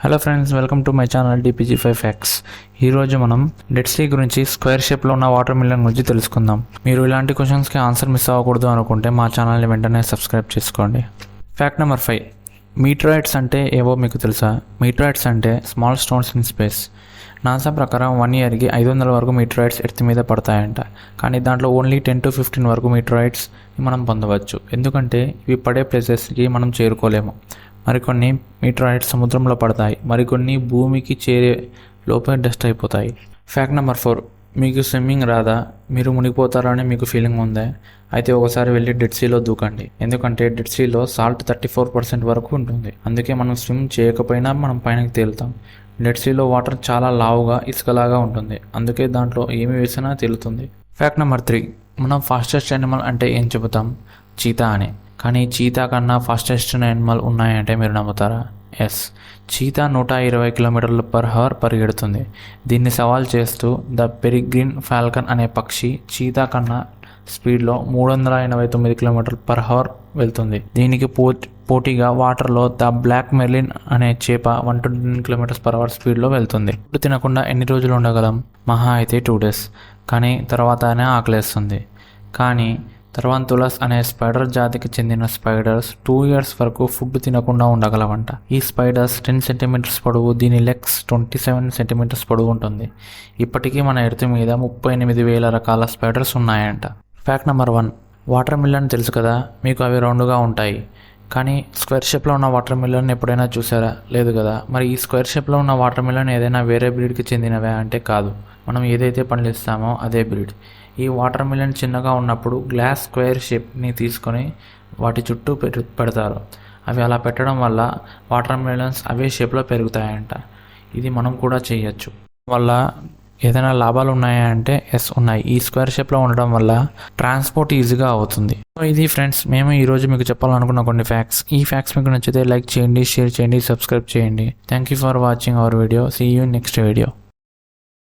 Hello friends, welcome to my channel DPG5 facts. ఈరోజు మనం Dead Sea గురించి square షేప్లో ఉన్న వాటర్ మిలన్ గురించి తెలుసుకుందాం. మీరు ఇలాంటి క్వశ్చన్స్కి ఆన్సర్ మిస్ అవ్వకూడదు అనుకుంటే మా ఛానల్ని వెంటనే సబ్స్క్రైబ్ చేసుకోండి. Fact number 5. మీటరాయిడ్స్ అంటే ఏవో మీకు తెలుసా? మీటరాయిడ్స్ అంటే small stones in space. NASA ప్రకారం 1 ఇయర్కి 500 వరకు మీటరాయిడ్స్ ఎర్త్ మీద పడతాయంట. కానీ దాంట్లో ఓన్లీ 10 to 15 వరకు మీటరాయిడ్స్ మనం పొందవచ్చు. ఎందుకంటే ఇవి పడే ప్లేసెస్కి మనం చేరుకోలేము. మరికొన్ని మీటరాయిడ్స్ సముద్రంలో పడతాయి, మరికొన్ని భూమికి చేరే లోపే డస్ట్ అయిపోతాయి. Fact number 4. మీకు స్విమ్మింగ్ రాదా? మీరు మునిగిపోతారని మీకు ఫీలింగ్ ఉందా? అయితే ఒకసారి వెళ్ళి డెడ్ సీలో దూకండి. ఎందుకంటే డెడ్ సీలో సాల్ట్ 34% వరకు ఉంటుంది. అందుకే మనం స్విమ్ చేయకపోయినా మనం పైనకి తేలుతాం. డెడ్ సీలో వాటర్ చాలా లావుగా ఇసుకలాగా ఉంటుంది. అందుకే దాంట్లో ఏమి వేసినా తేలుతుంది. Fact number 3. మనం ఫాస్టెస్ట్ యానిమల్ అంటే ఏం చెబుతాం? చీతా అని. కానీ చీతా కన్నా ఫాస్టెస్ట్ యానిమల్ ఉన్నాయంటే మీరు నమ్ముతారా? ఎస్, చీతా 120 km/h పరిగెడుతుంది. దీన్ని సవాల్ చేస్తూ ద పెరిగ్రిన్ ఫాల్కన్ అనే పక్షి చీతా కన్నా స్పీడ్లో 389 km/h వెళ్తుంది. దీనికి పోటీగా వాటర్లో ద బ్లాక్ మెర్లిన్ అనే చేప 120 km/h స్పీడ్లో వెళ్తుంది. ఫుడ్ తినకుండా ఎన్ని రోజులు ఉండగలం? మహా అయితే 2 days. కానీ తర్వాతనే ఆకలేస్తుంది. కానీ తర్వాంతులస్ అనే స్పైడర్ జాతికి చెందిన స్పైడర్స్ 2 years వరకు ఫుడ్ తినకుండా ఉండగలవంట. ఈ స్పైడర్స్ 10 centimeters పొడవు, దీని లెగ్స్ 27 centimeters పొడవు ఉంటుంది. ఇప్పటికీ మన ఎర్త్ మీద 38,000 రకాల స్పైడర్స్ ఉన్నాయంట. Fact number 1. వాటర్ మిలన్ తెలుసు కదా, మీకు అవి రౌండ్గా ఉంటాయి. కానీ స్క్వేర్ షేప్లో ఉన్న వాటర్ మిలన్ ఎప్పుడైనా చూసారా? లేదు కదా. మరి ఈ స్క్వేర్ షేప్లో ఉన్న వాటర్ మిలన్ ఏదైనా వేరే బ్రీడ్కి చెందినవే అంటే కాదు. మనం ఏదైతే పండిస్తామో అదే బ్రీడ్. ఈ వాటర్ మిలన్ చిన్నగా ఉన్నప్పుడు గ్లాస్ స్క్వేర్ షేప్ని తీసుకొని వాటి చుట్టూ పెడతారు. అవి అలా పెట్టడం వల్ల వాటర్ మిలన్స్ అవే షేప్లో పెరుగుతాయంట. ఇది మనం కూడా చేయొచ్చు. వల్ల ఏదైనా లాభాలు ఉన్నాయా అంటే ఎస్, ఉన్నాయి. ఈ స్క్వేర్ షేప్లో ఉండడం వల్ల ట్రాన్స్పోర్ట్ ఈజీగా అవుతుంది. సో ఇది ఫ్రెండ్స్, మేము ఈరోజు మీకు చెప్పాలనుకున్న కొన్ని ఫ్యాక్ట్స్. ఈ ఫ్యాక్ట్స్ మీకు నచ్చితే లైక్ చేయండి, షేర్ చేయండి, సబ్స్క్రైబ్ చేయండి. Thank you for watching our video. See you next video.